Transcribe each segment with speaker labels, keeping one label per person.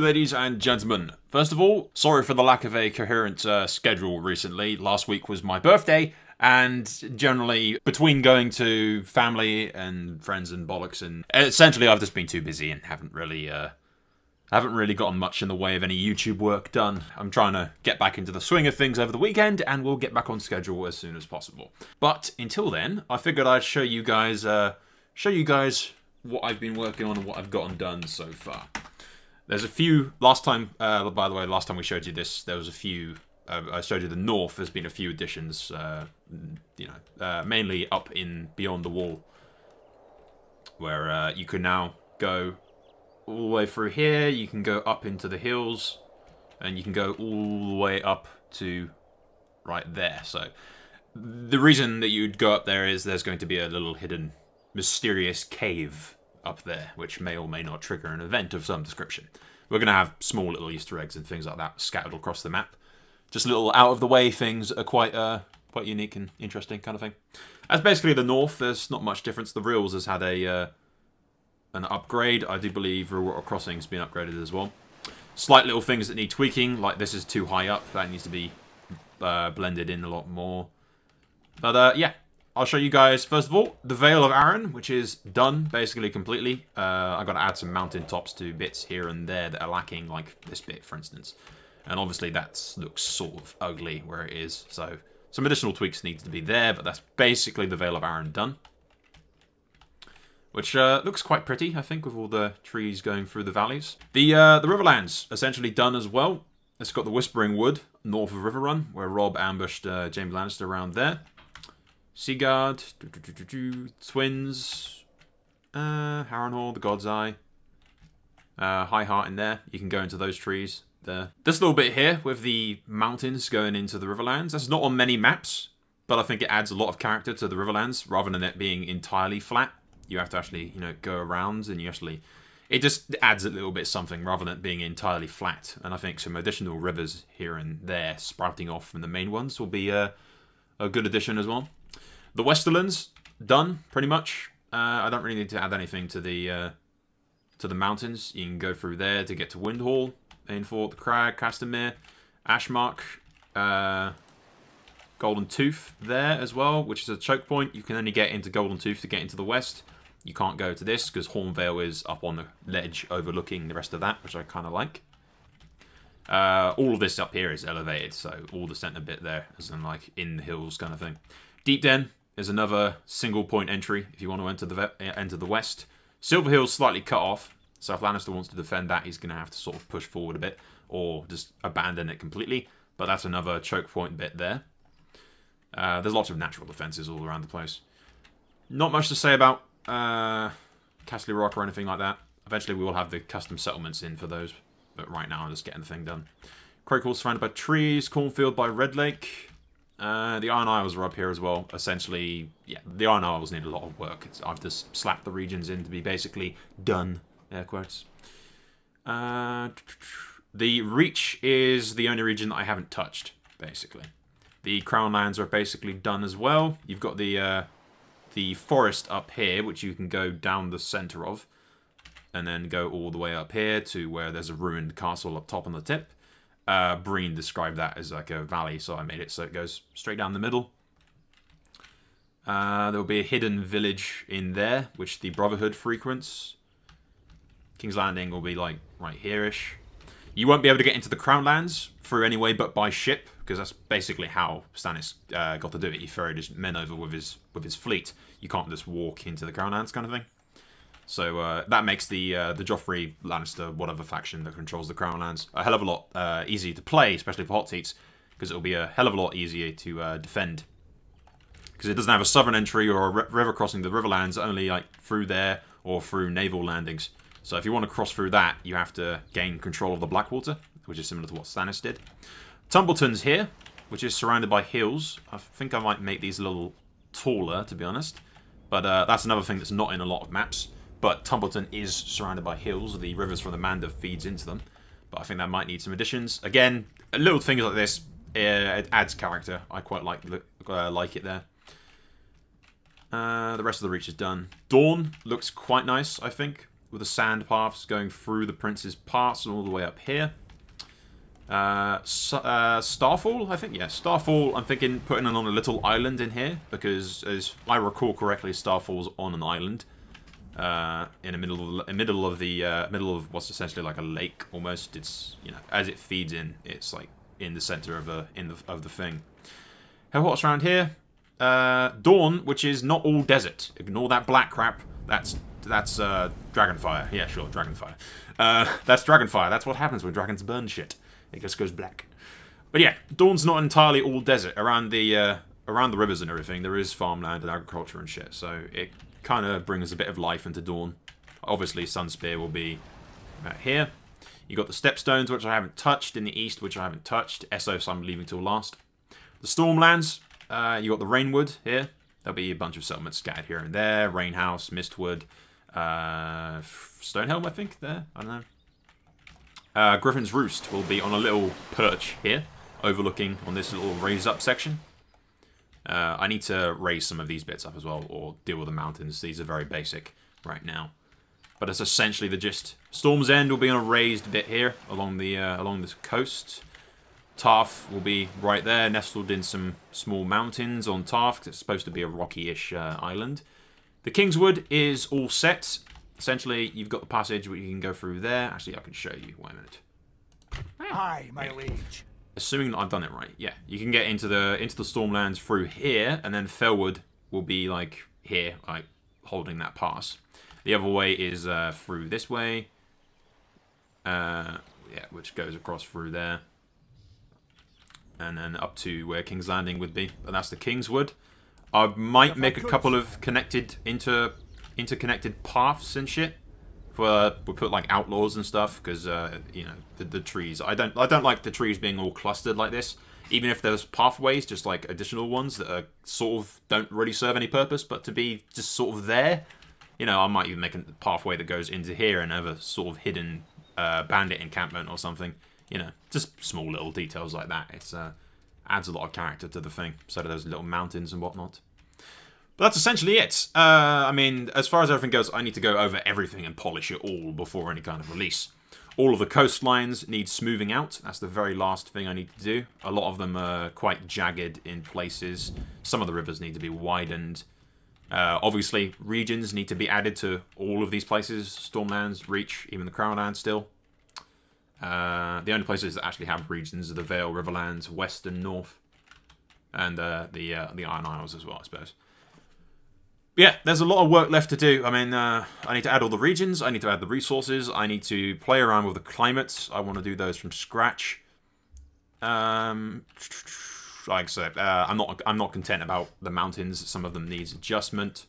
Speaker 1: ladies and gentlemen. First of all, sorry for the lack of a coherent schedule recently. Last week was my birthday, and generally, between going to family and friends and bollocks, and essentially I've just been too busy and haven't really gotten much in the way of any YouTube work done. I'm trying to get back into the swing of things over the weekend, and we'll get back on schedule as soon as possible. But until then, I figured I'd show you guys what I've been working on and what I've gotten done so far. There's a few, last time, by the way, last time we showed you this, there was a few, I showed you the north, there's been a few additions, mainly up in Beyond the Wall, where you can now go all the way through here, you can go up into the hills, and you can go all the way up to right there. So, the reason that you'd go up there is there's going to be a little hidden, mysterious cave up there, which may or may not trigger an event of some description. We're going to have small little Easter eggs and things like that scattered across the map. Just little out-of-the-way things that are quite unique and interesting kind of thing. That's basically the north. There's not much difference. The Reels has had an upgrade. I do believe Real Water Crossing's been upgraded as well. Slight little things that need tweaking, like this is too high up. That needs to be blended in a lot more. But yeah. I'll show you guys, first of all, the Vale of Arryn, which is done, basically, completely. I've got to add some mountain tops to bits here and there that are lacking, like this bit, for instance. And obviously that looks sort of ugly where it is, so some additional tweaks need to be there, but that's basically the Vale of Arryn done. Which looks quite pretty, I think, with all the trees going through the valleys. The Riverlands, essentially done as well. It's got the Whispering Wood, north of Riverrun, where Robb ambushed Jaime Lannister around there. Seaguard, Twins, Harrenhal, the God's Eye, High Heart in there. You can go into those trees there. This little bit here with the mountains going into the Riverlands. That's not on many maps, but I think it adds a lot of character to the Riverlands rather than it being entirely flat. You have to actually, go around and it just adds a little bit something rather than it being entirely flat. And I think some additional rivers here and there sprouting off from the main ones will be a good addition as well. The Westerlands, done, pretty much. I don't really need to add anything to the mountains. You can go through there to get to Windhall, Ainfort, the Crag, Castamere, Ashmark, Golden Tooth there as well, which is a choke point. You can only get into Golden Tooth to get into the west. You can't go to this because Hornvale is up on the ledge overlooking the rest of that, which I kind of like. All of this up here is elevated, so all the centre bit there is in the hills kind of thing. Deep Den is another single point entry if you want to enter the west. Silverhill's slightly cut off, so if Lannister wants to defend that, he's going to have to sort of push forward a bit or just abandon it completely. But that's another choke point bit there. There's lots of natural defences all around the place. Not much to say about Castle Rock or anything like that. Eventually we will have the custom settlements in for those, but right now I'm just getting the thing done. Crowcall surrounded by trees, cornfield by Red Lake. The Iron Isles are up here as well. Essentially, yeah, the Iron Isles need a lot of work. I've just slapped the regions in to be basically done, air quotes. The Reach is the only region that I haven't touched, basically. The Crown Lands are basically done as well. You've got the forest up here, which you can go down the centre of, and then go all the way up here to where there's a ruined castle up top on the tip. Breen described that as like a valley, so I made it so it goes straight down the middle. There'll be a hidden village in there, which the Brotherhood frequents. King's Landing will be like right here-ish. You won't be able to get into the Crown Lands through any way but by ship, because that's basically how Stannis got to do it. He ferried his men over with his fleet. You can't just walk into the Crown Lands kind of thing. So that makes the Joffrey Lannister, whatever faction that controls the Crown Lands, a hell of a lot easier to play, especially for hot seats, because it'll be a hell of a lot easier to defend. Because it doesn't have a southern entry or a river crossing the Riverlands, only like through there or through naval landings. So if you want to cross through that, you have to gain control of the Blackwater, which is similar to what Stannis did. Tumbleton's here, which is surrounded by hills. I think I might make these a little taller, to be honest. But that's another thing that's not in a lot of maps. But Tumbleton is surrounded by hills. The rivers from the Manda feeds into them. But I think that might need some additions. Again, little things like this, it adds character. I quite like it there. The rest of the Reach is done. Dawn looks quite nice, I think. with the sand paths going through the Prince's Pass and all the way up here. Starfall, I think, yeah, Starfall, I'm thinking putting it on a little island in here, because as I recall correctly, Starfall's on an island, in the middle of what's essentially like a lake almost. It's, you know, as it feeds in, it's like in the center of the thing. How hot's around here? Dawn, which is not all desert. Ignore that black crap. That's Dragonfire. Yeah, sure, Dragonfire. That's Dragonfire. That's what happens when dragons burn shit. It just goes black. But yeah, Dawn's not entirely all desert. Around the rivers and everything, there is farmland and agriculture and shit. So it kind of brings a bit of life into Dawn. Obviously, Sunspear will be about here. You got the Stepstones, which I haven't touched, in the east, which I haven't touched. Essos I'm leaving till last. The Stormlands, you got the Rainwood here. There'll be a bunch of settlements scattered here and there. Rainhouse, Mistwood, Stonehelm, I think, there. I don't know. Griffin's Roost will be on a little perch here, overlooking on this little raised-up section. I need to raise some of these bits up as well, or deal with the mountains. These are very basic right now. But it's essentially the gist. Storm's End will be on a raised bit here, along this coast. Tarth will be right there, nestled in some small mountains on Tarth, 'cause it's supposed to be a rocky-ish island. The Kingswood is all set. Essentially, you've got the passage where you can go through there. Actually, I can show you. Wait a minute.
Speaker 2: Aye, my liege.
Speaker 1: Assuming that I've done it right, yeah. You can get into the Stormlands through here, and then Felwood will be like here, like holding that pass. The other way is through this way. Yeah, which goes across through there. And then up to where King's Landing would be. And that's the Kingswood. I might make a couple of interconnected paths and shit. We'll put like outlaws and stuff, because you know, the trees. I don't like the trees being all clustered like this. Even if there's pathways, just like additional ones that are sort of don't really serve any purpose, but to be just sort of there. You know, I might even make a pathway that goes into here and have a sort of hidden bandit encampment or something. You know, just small little details like that. It's adds a lot of character to the thing. So do those little mountains and whatnot. But that's essentially it. I mean, as far as everything goes, I need to go over everything and polish it all before any kind of release. All of the coastlines need smoothing out. That's the very last thing I need to do. A lot of them are quite jagged in places. Some of the rivers need to be widened. Obviously, regions need to be added to all of these places. Stormlands, Reach, even the Crownlands still. The only places that actually have regions are the Vale, Riverlands, West and North. And the Iron Isles as well, I suppose. Yeah, there's a lot of work left to do. I mean, I need to add all the regions. I need to add the resources. I need to play around with the climates. I want to do those from scratch. Like I said, I'm not content about the mountains. Some of them needs adjustment.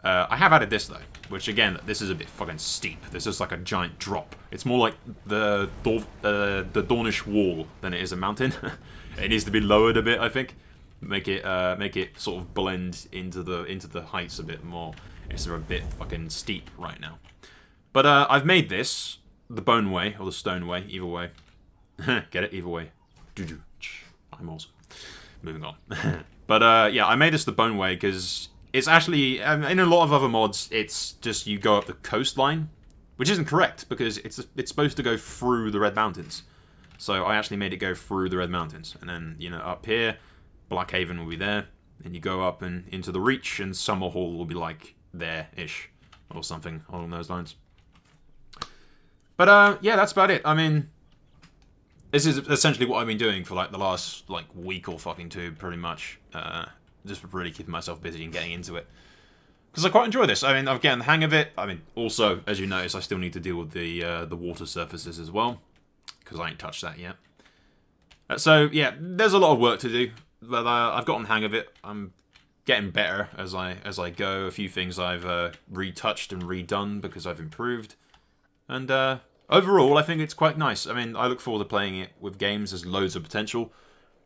Speaker 1: I have added this though, which again, this is a bit fucking steep. This is like a giant drop. It's more like the Dornish wall than it is a mountain. It needs to be lowered a bit, I think. Make it sort of blend into the heights a bit more. It's a bit fucking steep right now. But I've made this the Bone Way or the Stone Way, either way. Get it? Either way. I'm awesome. Moving on. But yeah, I made this the Bone Way because it's actually in a lot of other mods. It's just you go up the coastline, which isn't correct because it's supposed to go through the Red Mountains. So I actually made it go through the Red Mountains, and then you know up here. Blackhaven will be there, and you go up and into the Reach, and Summerhall will be like there-ish, or something along those lines. But yeah, that's about it. I mean, this is essentially what I've been doing for like the last like week or fucking two, pretty much. Just really keeping myself busy and getting into it. Because I quite enjoy this. I mean, I'm getting the hang of it. I mean, also, as you notice, I still need to deal with the water surfaces as well, because I ain't touched that yet. So yeah, there's a lot of work to do. But I've gotten the hang of it. I'm getting better as I go. A few things I've retouched and redone because I've improved. And overall, I think it's quite nice. I mean, I look forward to playing it with games. There's loads of potential.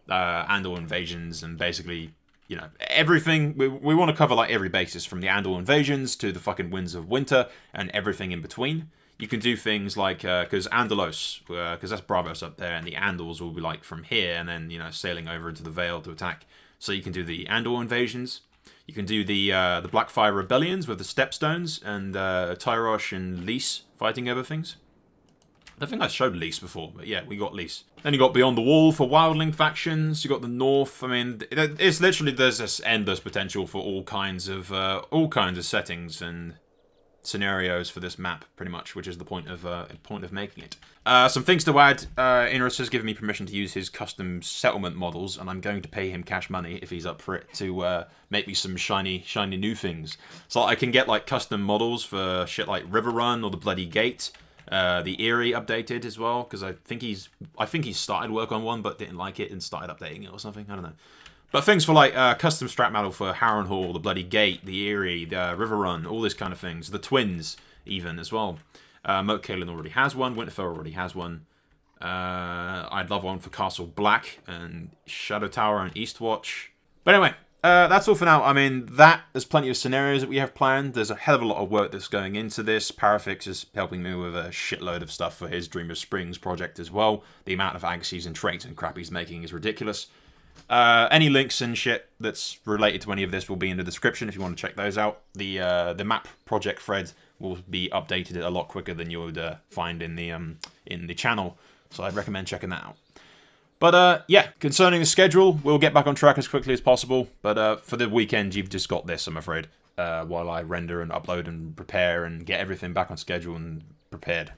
Speaker 1: Andor invasions and basically, you know, everything. We want to cover like every basis from the Andor invasions to the fucking Winds of Winter and everything in between. You can do things like, because Andalos, because that's Bravos up there, and the Andals will be like from here, and then, you know, sailing over into the Vale to attack. So you can do the Andor invasions. You can do the Blackfire Rebellions with the Stepstones and Tyrosh and Lys fighting over things. I don't think I showed Lys before, but yeah, we got Lys. Then you got Beyond the Wall for Wildling factions. You got the North. I mean, it's literally, there's this endless potential for all kinds of settings and scenarios for this map, pretty much, which is the point of making it. Some things to add. Inrus has given me permission to use his custom settlement models, and I'm going to pay him cash money if he's up for it to make me some shiny new things. So I can get like custom models for shit like River Run or the Bloody Gate. The Eyrie updated as well, because I think he's started work on one but didn't like it and started updating it or something. I don't know. But things for like custom strat model for Harrenhal, the Bloody Gate, the Eyrie, the River Run, all this kind of things. The Twins even as well. Moat Cailin already has one. Winterfell already has one. I'd love one for Castle Black and Shadow Tower and Eastwatch. But anyway, that's all for now. I mean, there's plenty of scenarios that we have planned. There's a hell of a lot of work that's going into this. Parafix is helping me with a shitload of stuff for his Dream of Springs project as well. The amount of axes and traits and crap he's making is ridiculous. Any links and shit that's related to any of this will be in the description if you want to check those out. The map project thread will be updated a lot quicker than you would find in the channel, so I'd recommend checking that out. But yeah, concerning the schedule, we'll get back on track as quickly as possible. But for the weekend, you've just got this, I'm afraid, while I render and upload and prepare and get everything back on schedule and prepared.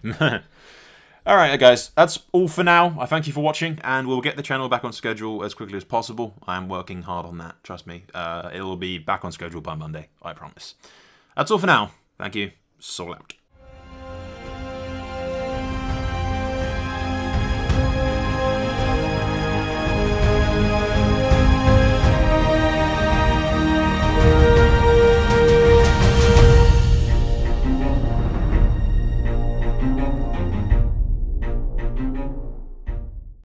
Speaker 1: Alright guys, that's all for now. I thank you for watching, and we'll get the channel back on schedule as quickly as possible. I am working hard on that, trust me. It will be back on schedule by Monday, I promise. That's all for now. Thank you. Soul out.